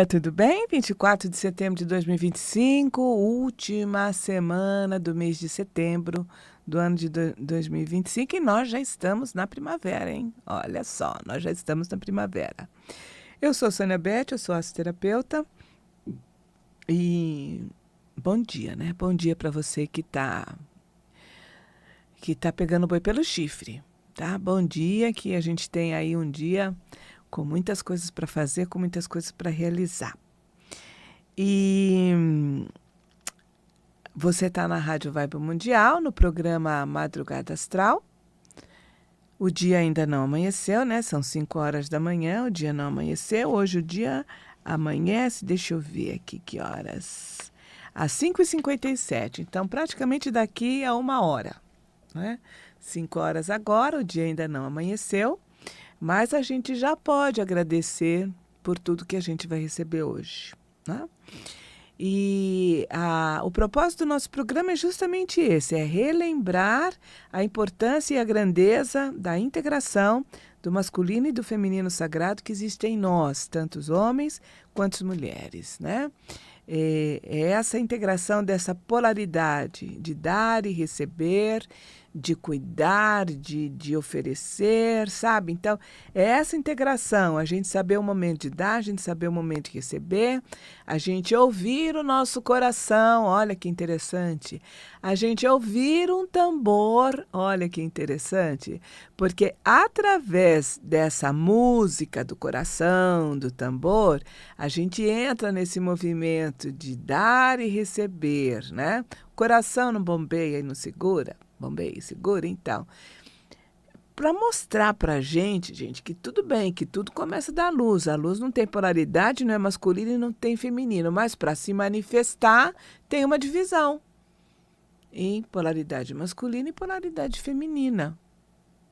dia, tudo bem? 24 de setembro de 2025, última semana do mês de setembro do ano de 2025 e nós já estamos na primavera, hein? Olha só, nós já estamos na primavera. Eu sou Sônia Beth, eu sou assoterapeuta e bom dia, né? Bom dia para você que tá pegando o boi pelo chifre, tá? Bom dia, que a gente tem aí um dia com muitas coisas para fazer, com muitas coisas para realizar. E você está na Rádio Vibe Mundial, no programa Madrugada Astral. O dia ainda não amanheceu, né? São 5 horas da manhã, o dia não amanheceu. Hoje o dia amanhece, deixa eu ver aqui que horas. Às 5h57, então praticamente daqui a 1 hora, né? 5 horas agora, o dia ainda não amanheceu, mas a gente já pode agradecer por tudo que a gente vai receber hoje, né? E o propósito do nosso programa é justamente esse, é relembrar a importância e a grandeza da integração do masculino e do feminino sagrado que existe em nós, tanto os homens quanto as mulheres, né? É essa integração dessa polaridade de dar e receber, de cuidar, de oferecer, sabe? Então, é essa integração, a gente saber o momento de dar, a gente saber o momento de receber, a gente ouvir o nosso coração, olha que interessante. A gente ouvir um tambor, olha que interessante. Porque através dessa música do coração, do tambor, a gente entra nesse movimento de dar e receber, né? O coração não bombeia e não segura. Bombeia e segura, então. Para mostrar para a gente, que tudo bem, que tudo começa da luz. A luz não tem polaridade, não é masculino e não tem feminino. Mas para se manifestar, tem uma divisão em polaridade masculina e polaridade feminina,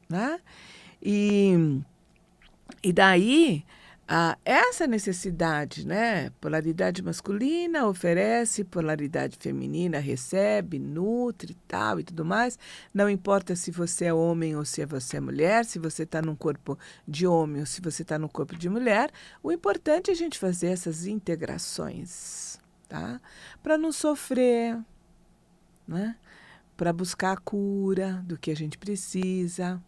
né? E daí, essa necessidade, né? Polaridade masculina oferece, polaridade feminina recebe, nutre tal e tudo mais. Não importa se você é homem ou se você é mulher, se você está num corpo de homem ou se você está no corpo de mulher, o importante é a gente fazer essas integrações, tá? Para não sofrer, né? Para buscar a cura do que a gente precisa.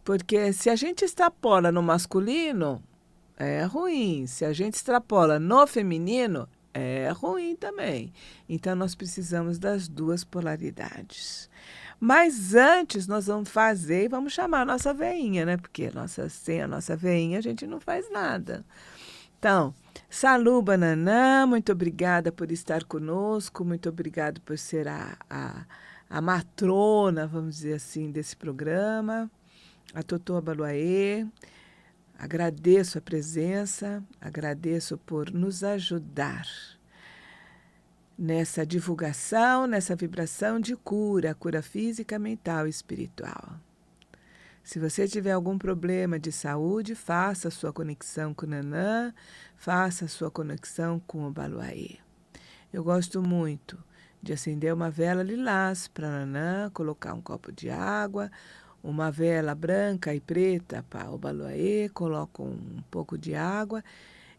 Porque se a gente extrapola no masculino, é ruim. Se a gente extrapola no feminino, é ruim também. Então, nós precisamos das duas polaridades. Mas antes, nós vamos fazer e vamos chamar a nossa veinha, né? Porque sem a nossa veinha, a gente não faz nada. Então, Salu Bananã, muito obrigada por estar conosco, muito obrigada por ser a matrona, vamos dizer assim, desse programa. A Totô Abaluaê, agradeço a presença, agradeço por nos ajudar nessa divulgação, nessa vibração de cura física, mental e espiritual. Se você tiver algum problema de saúde, faça a sua conexão com o Nanã, faça a sua conexão com o Baluaê. Eu gosto muito de acender uma vela lilás para Nanã, colocar um copo de água, uma vela branca e preta para o Baluaê, coloco um pouco de água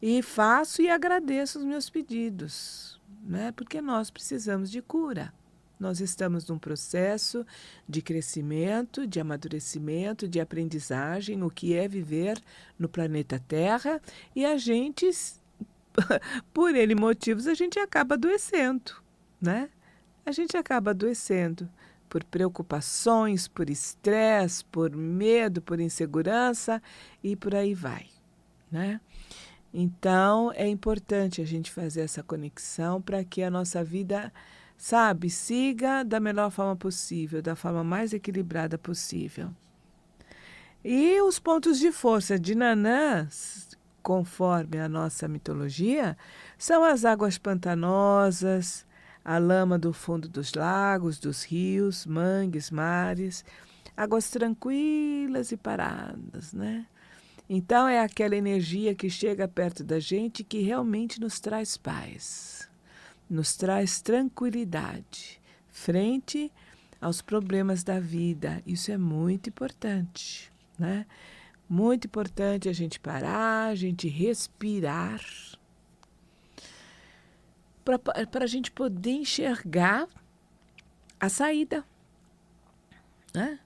e faço e agradeço os meus pedidos, né? Porque nós precisamos de cura. Nós estamos num processo de crescimento, de amadurecimento, de aprendizagem no que é viver no planeta Terra e a gente, por N motivos, a gente acaba adoecendo, né? A gente acaba adoecendo por preocupações, por estresse, por medo, por insegurança e por aí vai, né? Então, é importante a gente fazer essa conexão para que a nossa vida, sabe, siga da melhor forma possível, da forma mais equilibrada possível. E os pontos de força de Nanã, conforme a nossa mitologia, são as águas pantanosas, a lama do fundo dos lagos, dos rios, mangues, mares, águas tranquilas e paradas, né? Então, é aquela energia que chega perto da gente que realmente nos traz paz, nos traz tranquilidade frente aos problemas da vida. Isso é muito importante, né? Muito importante a gente parar, a gente respirar, para a gente poder enxergar a saída, né?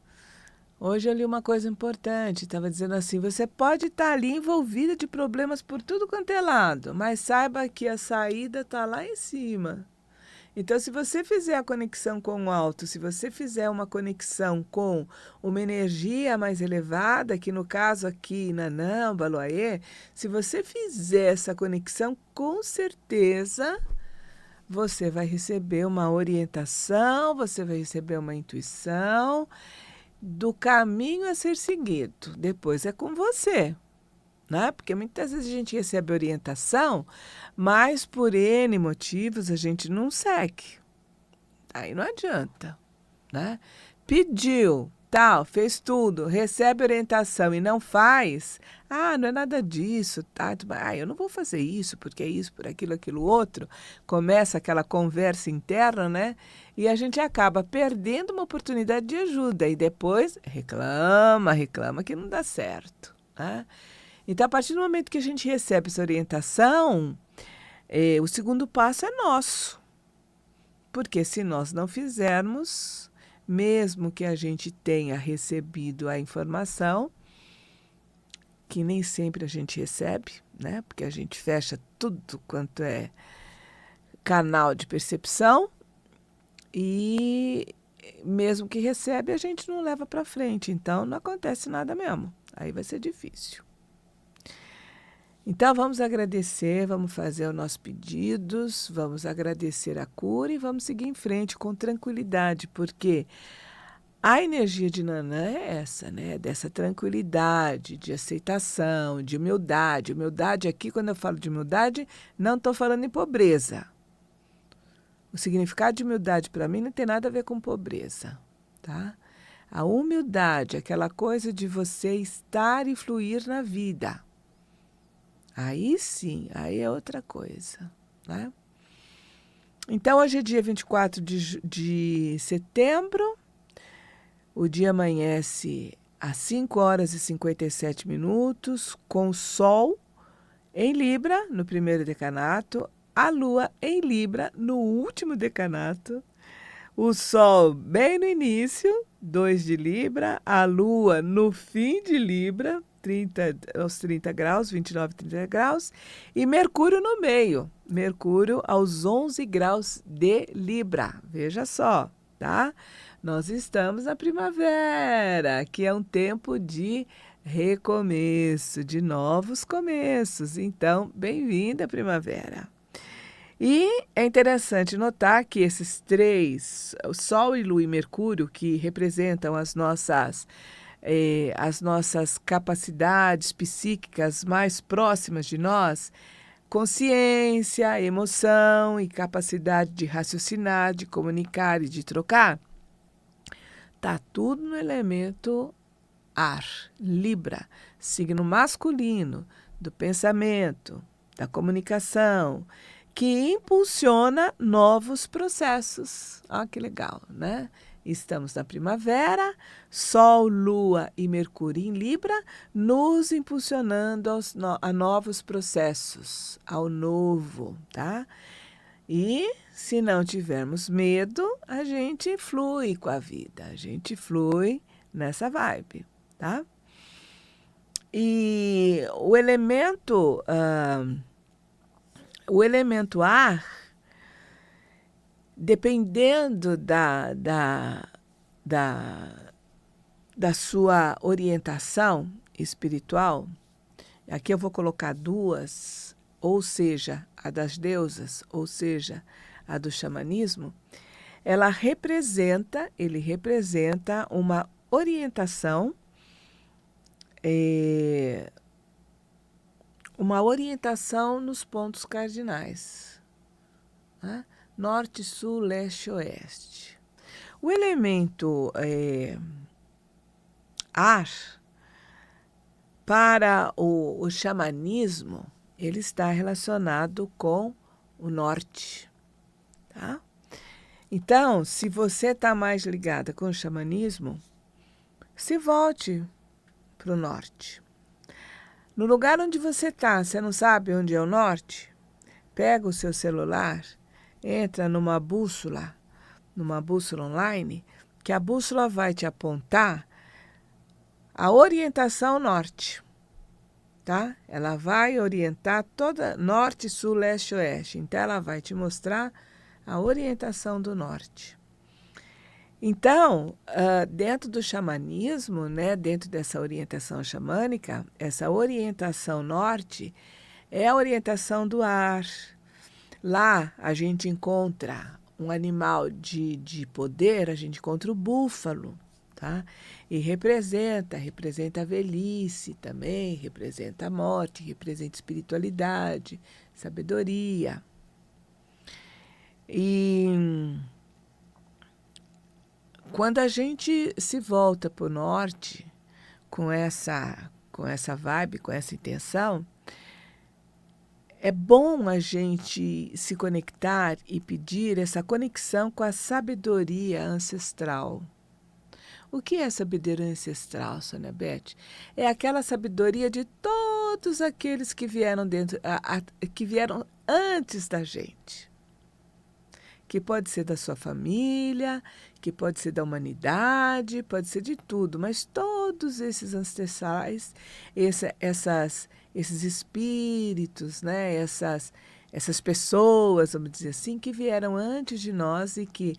Hoje eu li uma coisa importante, estava dizendo assim, você pode estar ali envolvida de problemas por tudo quanto é lado, mas saiba que a saída está lá em cima. Então, se você fizer a conexão com o alto, se você fizer uma conexão com uma energia mais elevada, que no caso aqui, Nanã, Baloaê, se você fizer essa conexão, com certeza você vai receber uma orientação, você vai receber uma intuição do caminho a ser seguido. Depois é com você, né? Porque muitas vezes a gente recebe orientação, mas por N motivos a gente não segue. Aí não adianta, né? Pediu, tal, fez tudo, recebe orientação e não faz. Ah, não é nada disso, tá? Ah, eu não vou fazer isso, porque é isso, por aquilo, aquilo outro. Começa aquela conversa interna, né? E a gente acaba perdendo uma oportunidade de ajuda e depois reclama que não dá certo, né? Então, a partir do momento que a gente recebe essa orientação, o segundo passo é nosso. Porque se nós não fizermos, mesmo que a gente tenha recebido a informação, que nem sempre a gente recebe, né? Porque a gente fecha tudo quanto é canal de percepção e mesmo que recebe, a gente não leva para frente. Então, não acontece nada mesmo. Aí vai ser difícil. Então, vamos agradecer, vamos fazer os nossos pedidos, vamos agradecer a cura e vamos seguir em frente com tranquilidade, porque a energia de Nanã é essa, né? Dessa tranquilidade, de aceitação, de humildade. Humildade aqui, quando eu falo de humildade, não estou falando em pobreza. O significado de humildade para mim não tem nada a ver com pobreza, tá? A humildade, aquela coisa de você estar e fluir na vida. Aí sim, aí é outra coisa, né? Então, hoje é dia 24 de setembro, o dia amanhece às 5 horas e 57 minutos, com o Sol em Libra, no primeiro decanato, a Lua em Libra, no último decanato, o Sol bem no início, 2 de Libra, a Lua no fim de Libra, aos 30 graus, 29, 30 graus, e Mercúrio no meio, Mercúrio aos 11 graus de Libra. Veja só, tá? Nós estamos na primavera, que é um tempo de recomeço, de novos começos. Então, bem-vinda à primavera. E é interessante notar que esses três, o Sol e Lua e Mercúrio, que representam as nossas capacidades psíquicas mais próximas de nós, consciência, emoção e capacidade de raciocinar, de comunicar e de trocar, tá tudo no elemento ar, Libra, signo masculino do pensamento, da comunicação, que impulsiona novos processos. Olha que legal, né? Estamos na primavera, Sol, Lua e Mercúrio em Libra, nos impulsionando a novos processos, ao novo, tá? E se não tivermos medo, a gente flui com a vida, a gente flui nessa vibe, tá? E o elemento ar, dependendo da sua orientação espiritual, aqui eu vou colocar duas, ou seja, a das deusas, ou seja, a do xamanismo, ele representa uma orientação, nos pontos cardinais, né? Norte, sul, leste, oeste. O elemento ar, para o xamanismo, ele está relacionado com o norte, tá? Então, se você está mais ligada com o xamanismo, se volte para o norte, No lugar onde você está, você não sabe onde é o norte? Pega o seu celular, entra numa bússola online, que a bússola vai te apontar a orientação norte, tá? Ela vai orientar toda norte, sul, leste, oeste. Então, ela vai te mostrar a orientação do norte. Então, dentro do xamanismo, né, dentro dessa orientação xamânica, essa orientação norte é a orientação do ar. Lá a gente encontra um animal de poder, a gente encontra o búfalo, tá? E representa a velhice também, representa a morte, representa espiritualidade, sabedoria. E quando a gente se volta para o norte com essa vibe, com essa intenção, é bom a gente se conectar e pedir essa conexão com a sabedoria ancestral. O que é sabedoria ancestral, Sônia Beth? É aquela sabedoria de todos aqueles que vieram que vieram antes da gente. Que pode ser da sua família, que pode ser da humanidade, pode ser de tudo, mas todos esses ancestrais, esses espíritos, né? essas pessoas, vamos dizer assim, que vieram antes de nós e que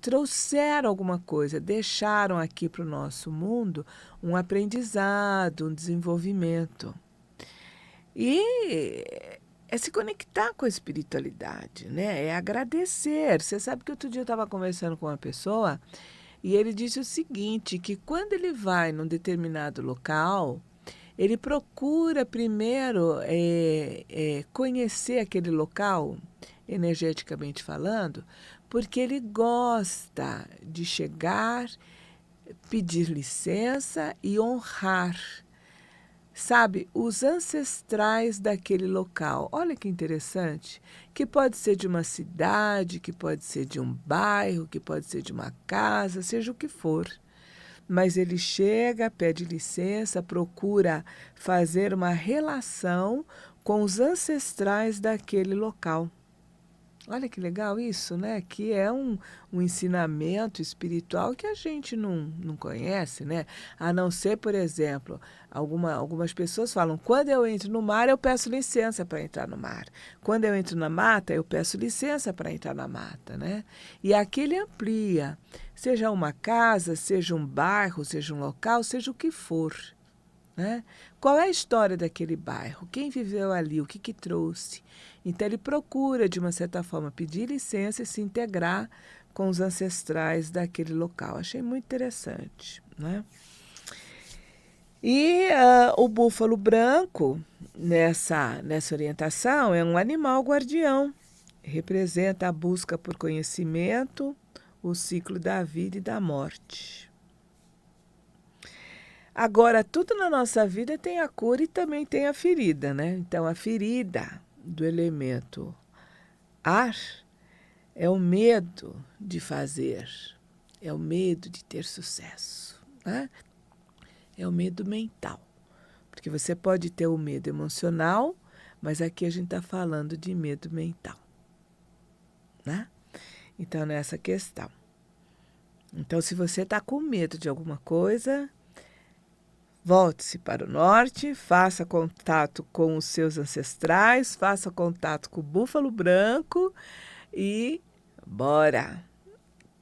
trouxeram alguma coisa, deixaram aqui para o nosso mundo um aprendizado, um desenvolvimento. E é se conectar com a espiritualidade, né? É agradecer. Você sabe que outro dia eu estava conversando com uma pessoa e ele disse o seguinte, que quando ele vai num determinado local, ele procura primeiro conhecer aquele local, energeticamente falando, porque ele gosta de chegar, pedir licença e honrar, sabe, os ancestrais daquele local. Olha que interessante, que pode ser de uma cidade, que pode ser de um bairro, que pode ser de uma casa, seja o que for. Mas ele chega, pede licença, procura fazer uma relação com os ancestrais daquele local. Olha que legal isso, né? Que é um ensinamento espiritual que a gente não conhece, né? A não ser, por exemplo, algumas pessoas falam, quando eu entro no mar, eu peço licença para entrar no mar. Quando eu entro na mata, eu peço licença para entrar na mata, né? E aqui ele amplia, seja uma casa, seja um bairro, seja um local, seja o que for. Né? Qual é a história daquele bairro? Quem viveu ali? O que trouxe? Então, ele procura, de uma certa forma, pedir licença e se integrar com os ancestrais daquele local. Achei muito interessante. Né? E o búfalo branco, nessa orientação, é um animal guardião. Representa a busca por conhecimento, o ciclo da vida e da morte. Agora, tudo na nossa vida tem a cura e também tem a ferida, né? Então, a ferida do elemento ar é o medo de fazer, é o medo de ter sucesso, né? É o medo mental, porque você pode ter o medo emocional, mas aqui a gente está falando de medo mental, né? Então, nessa questão. Então, se você está com medo de alguma coisa, volte-se para o norte, faça contato com os seus ancestrais, faça contato com o búfalo branco e bora!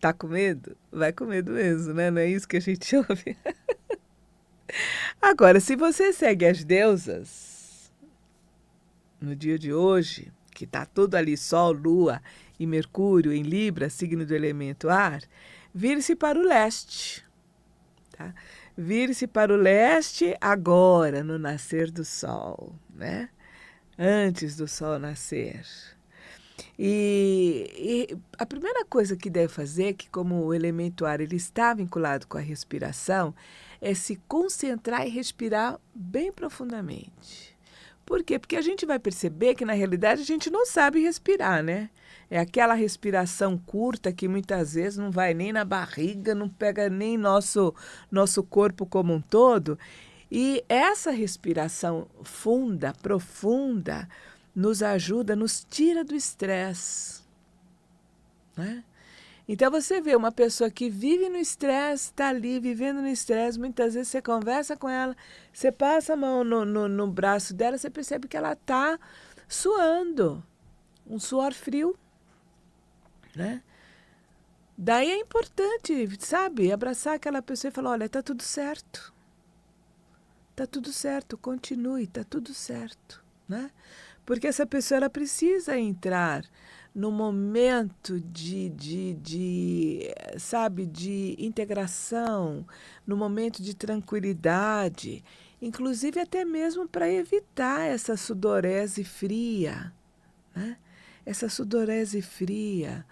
Tá com medo? Vai com medo mesmo, né? Não é isso que a gente ouve? Agora, se você segue as deusas, no dia de hoje, que tá tudo ali, Sol, Lua e Mercúrio em Libra, signo do elemento ar, vire-se para o leste, tá? Vire-se para o leste agora, no nascer do sol, né? Antes do sol nascer. E a primeira coisa que deve fazer, que como o elemento ar ele está vinculado com a respiração, é se concentrar e respirar bem profundamente. Por quê? Porque a gente vai perceber que, na realidade, a gente não sabe respirar, né? É aquela respiração curta que muitas vezes não vai nem na barriga, não pega nem nosso corpo como um todo. E essa respiração funda, profunda, nos ajuda, nos tira do estresse, né? Então você vê uma pessoa que vive no estresse, está ali vivendo no estresse, muitas vezes você conversa com ela, você passa a mão no braço dela, você percebe que ela está suando, um suor frio, né? Daí é importante, sabe, abraçar aquela pessoa e falar, olha, tá tudo certo, continue, tá tudo certo, né? Porque essa pessoa ela precisa entrar no momento sabe, de integração, no momento de tranquilidade, inclusive até mesmo para evitar essa sudorese fria, né? Essa sudorese fria,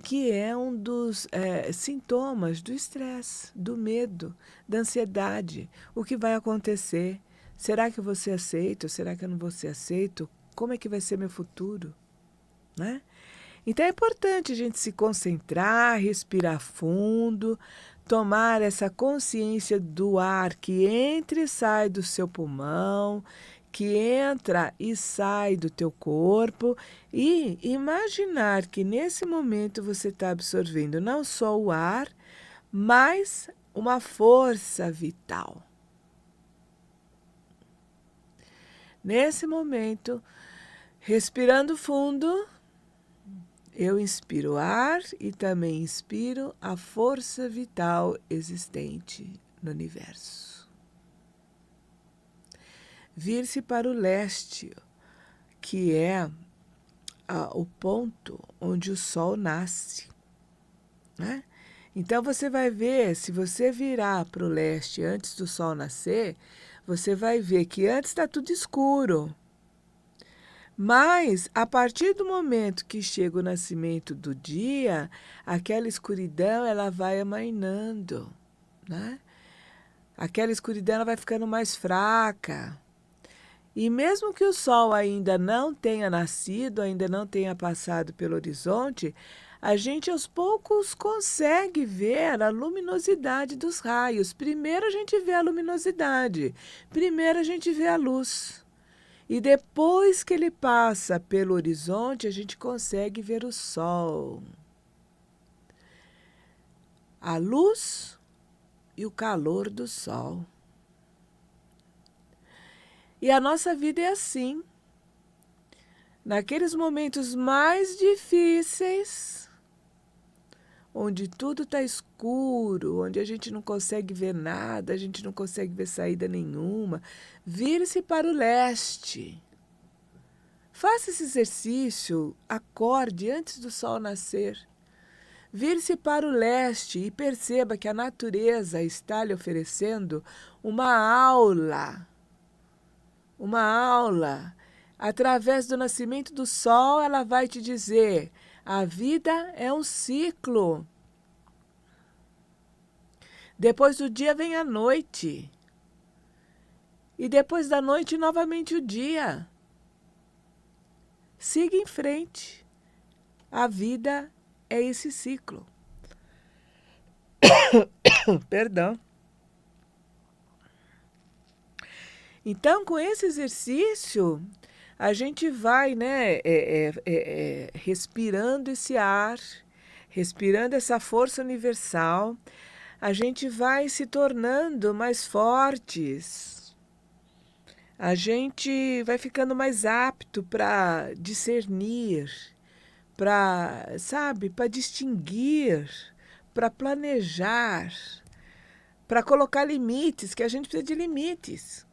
que é um dos sintomas do estresse, do medo, da ansiedade. O que vai acontecer? Será que eu vou ser aceito? Ou será que eu não vou ser aceito? Como é que vai ser meu futuro? Né? Então é importante a gente se concentrar, respirar fundo, tomar essa consciência do ar que entra e sai do seu pulmão, que entra e sai do teu corpo e imaginar que nesse momento você está absorvendo não só o ar, mas uma força vital. Nesse momento, respirando fundo, eu inspiro ar e também inspiro a força vital existente no universo. Vir-se para o leste, que é o ponto onde o sol nasce, né? Então você vai ver, se você virar para o leste antes do sol nascer, você vai ver que antes está tudo escuro. Mas, a partir do momento que chega o nascimento do dia, aquela escuridão ela vai amainando, né? Aquela escuridão ela vai ficando mais fraca. E mesmo que o sol ainda não tenha nascido, ainda não tenha passado pelo horizonte, a gente aos poucos consegue ver a luminosidade dos raios. Primeiro a gente vê a luminosidade, primeiro a gente vê a luz. E depois que ele passa pelo horizonte, a gente consegue ver o sol. A luz e o calor do sol. E a nossa vida é assim. Naqueles momentos mais difíceis, onde tudo está escuro, onde a gente não consegue ver nada, a gente não consegue ver saída nenhuma, vire-se para o leste. Faça esse exercício, acorde antes do sol nascer. Vire-se para o leste e perceba que a natureza está lhe oferecendo uma aula. Uma aula. Através do nascimento do sol, ela vai te dizer: a vida é um ciclo. Depois do dia vem a noite. E depois da noite, novamente o dia. Siga em frente. A vida é esse ciclo. Perdão. Então, com esse exercício, a gente vai, né, respirando esse ar, respirando essa força universal, a gente vai se tornando mais fortes. A gente vai ficando mais apto para discernir, para, sabe, para distinguir, para planejar, para colocar limites, que a gente precisa de limites.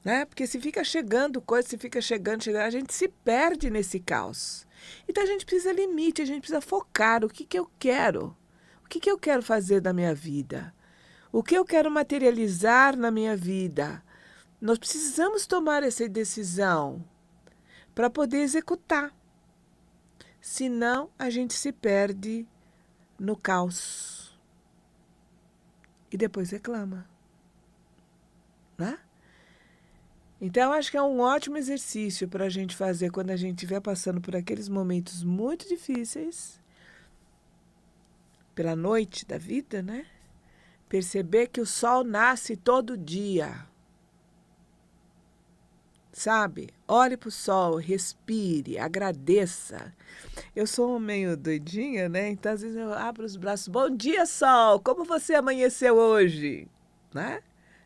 Né? Porque se fica chegando coisa, se fica chegando, a gente se perde nesse caos. Então a gente precisa de limite, a gente precisa focar o que eu quero. O que eu quero fazer da minha vida? O que eu quero materializar na minha vida? Nós precisamos tomar essa decisão para poder executar. Senão, a gente se perde no caos. E depois reclama. Né? Então, acho que é um ótimo exercício para a gente fazer quando a gente estiver passando por aqueles momentos muito difíceis, pela noite da vida, né? Perceber que o sol nasce todo dia. sabe? Olhe para o sol, respire, agradeça. Eu sou meio doidinha, né? Então, às vezes eu abro os braços. Bom dia, sol! Como você amanheceu hoje? Né?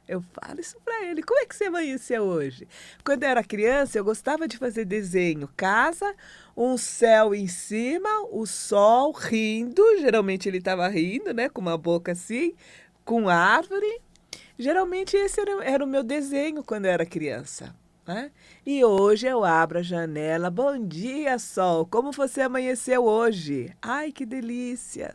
Eu falo isso para ele. Como é que você amanheceu hoje? Quando eu era criança, eu gostava de fazer desenho. Casa, um céu em cima, o sol rindo. Geralmente ele estava rindo, né? Com uma boca assim, com árvore. Geralmente esse era o meu desenho quando eu era criança. Né? E hoje eu abro a janela. Bom dia, sol! Como você amanheceu hoje? Ai, que delícia!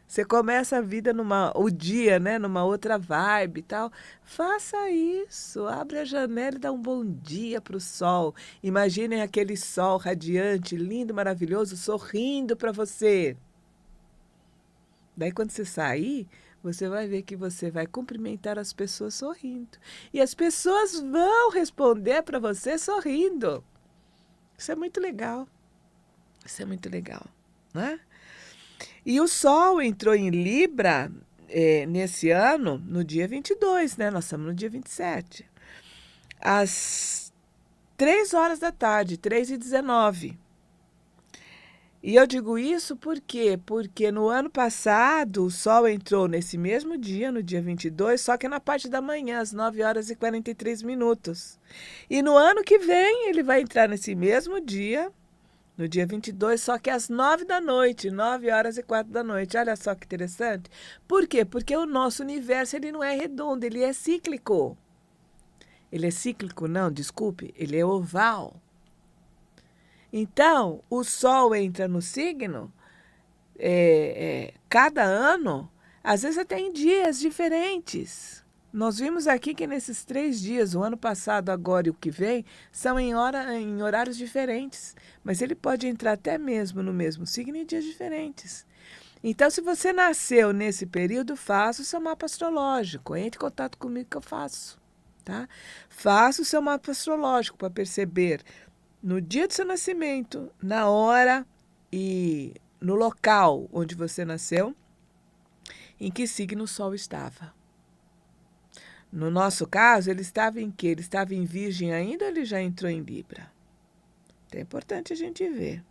Você começa a vida o dia, né, numa outra vibe e tal. Faça isso. Abre a janela e dá um bom dia para o sol. Imaginem aquele sol radiante, lindo, maravilhoso, sorrindo para você. Daí, quando você sair, você vai ver que você vai cumprimentar as pessoas sorrindo. E as pessoas vão responder para você sorrindo. Isso é muito legal. Isso é muito legal, né? E o Sol entrou em Libra nesse ano, no dia 22, né? Nós estamos no dia 27. Às 3 horas da tarde, 3h19. E eu digo isso por quê? Porque no ano passado o Sol entrou nesse mesmo dia, no dia 22, só que na parte da manhã, às 9 horas e 43 minutos. E no ano que vem ele vai entrar nesse mesmo dia, no dia 22, só que às 9 da noite, 9 horas e 4 da noite. Olha só que interessante. Por quê? Porque o nosso universo ele não é redondo, ele é cíclico. Ele é cíclico, não, desculpe, ele é oval. Então, o Sol entra no signo cada ano, às vezes até em dias diferentes. Nós vimos aqui que nesses 3 dias, o ano passado, agora e o que vem, são em horários diferentes. Mas ele pode entrar até mesmo no mesmo signo em dias diferentes. Então, se você nasceu nesse período, faça o seu mapa astrológico. Entre em contato comigo que eu faço. Tá? Faça o seu mapa astrológico para perceber no dia do seu nascimento, na hora e no local onde você nasceu, em que signo o Sol estava. No nosso caso, ele estava em quê? Ele estava em Virgem ainda ou ele já entrou em Libra? É importante a gente ver.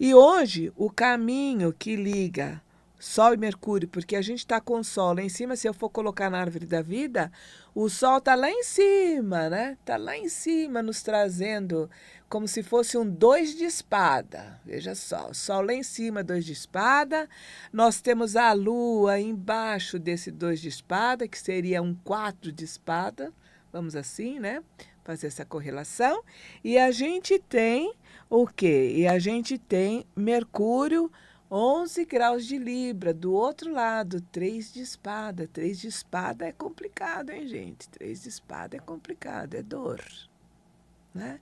E hoje, o caminho que liga Sol e Mercúrio, porque a gente está com o Sol lá em cima, se eu for colocar na árvore da vida, o Sol está lá em cima, né? Está lá em cima, nos trazendo como se fosse um 2 de espada. Veja só, o Sol lá em cima, 2 de espada. Nós temos a Lua embaixo desse 2 de espada, que seria um 4 de espada. Vamos assim, né? Fazer essa correlação. E a gente tem o quê? E a gente tem Mercúrio 11 graus de Libra, do outro lado, 3 de espada. 3 de espada é complicado, hein, gente? 3 de espada é complicado, é dor, né?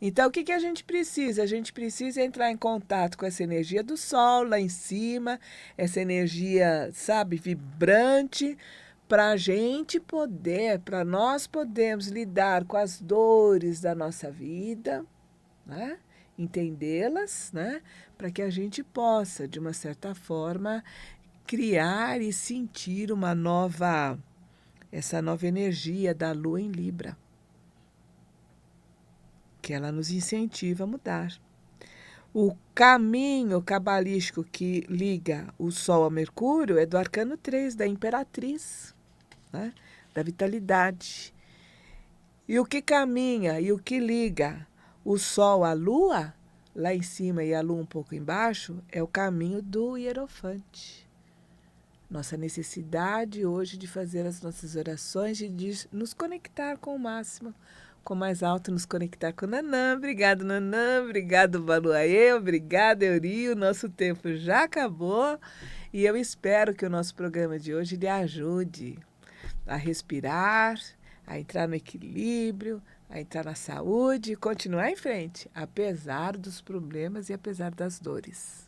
Então, o que a gente precisa? A gente precisa entrar em contato com essa energia do Sol lá em cima, essa energia, sabe, vibrante, para a gente poder, para nós podermos lidar com as dores da nossa vida, né? Entendê-las, né? Para que a gente possa, de uma certa forma, criar e sentir essa nova energia da Lua em Libra, que ela nos incentiva a mudar. O caminho cabalístico que liga o Sol a Mercúrio é do arcano 3, da Imperatriz, né? Da vitalidade. E o que caminha e o que liga o Sol à Lua, lá em cima e a Lua um pouco embaixo, é o caminho do Hierofante. Nossa necessidade hoje de fazer as nossas orações e de nos conectar com o máximo, com o mais alto, nos conectar com o Nanã. Obrigado, Nanã. Obrigado, Baluaê. Obrigado, Euri. O nosso tempo já acabou e eu espero que o nosso programa de hoje lhe ajude a respirar, a entrar no equilíbrio, a entrar na saúde e continuar em frente, apesar dos problemas e apesar das dores.